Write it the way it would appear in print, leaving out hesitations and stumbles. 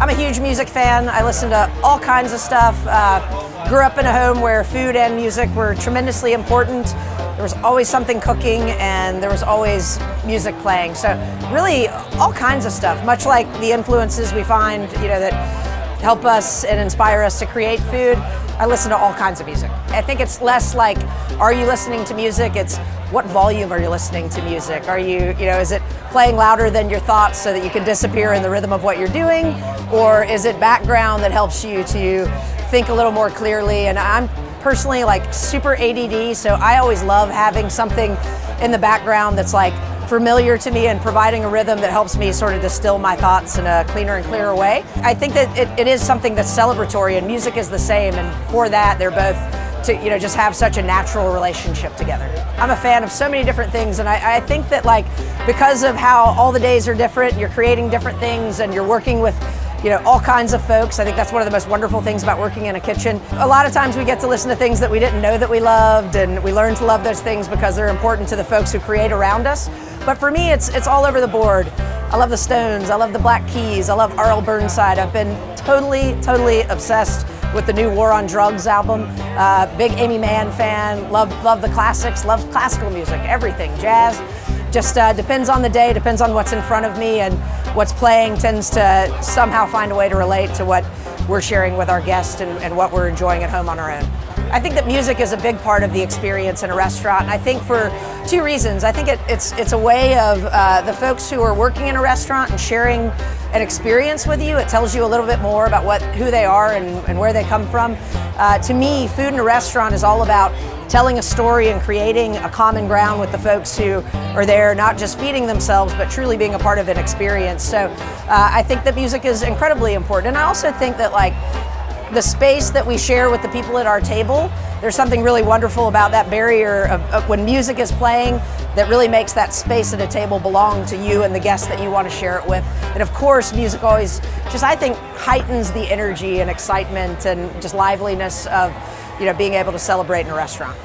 I'm a huge music fan. I listen to all kinds of stuff. Grew up in a home where food and music were tremendously important. There was always something cooking and there was always music playing. So really all kinds of stuff, much like the influences we find, that help us and inspire us to create food. I listen to all kinds of music. I think it's less like, are you listening to music? It's what volume are you listening to music? Are you, is it playing louder than your thoughts so that you can disappear in the rhythm of what you're doing? Or is it background that helps you to think a little more clearly? And I'm personally like super ADD, so I always love having something in the background that's like familiar to me and providing a rhythm that helps me sort of distill my thoughts in a cleaner and clearer way. I think that it is something that's celebratory, and music is the same, and for that they're both to just have such a natural relationship together. I'm a fan of so many different things, and I think that like because of how all the days are different, you're creating different things and you're working with all kinds of folks. I think that's one of the most wonderful things about working in a kitchen. A lot of times we get to listen to things that we didn't know that we loved, and we learn to love those things because they're important to the folks who create around us. But for me, it's all over the board. I love the Stones, I love the Black Keys, I love Arl Burnside. I've been totally obsessed with the new War on Drugs album. Big Amy Mann fan, love the classics, love classical music, everything, jazz. Just depends on the day, depends on what's in front of me, and what's playing tends to somehow find a way to relate to what we're sharing with our guests and what we're enjoying at home on our own. I think that music is a big part of the experience in a restaurant, and I think for two reasons. I think it's a way of the folks who are working in a restaurant and sharing an experience with you. It tells you a little bit more about who they are and where they come from. To me, food in a restaurant is all about telling a story and creating a common ground with the folks who are there, not just feeding themselves, but truly being a part of an experience. So I think that music is incredibly important. And I also think that like the space that we share with the people at our table, there's something really wonderful about that barrier of when music is playing that really makes that space at a table belong to you and the guests that you want to share it with. And of course, music always just, I think, heightens the energy and excitement and just liveliness of being able to celebrate in a restaurant.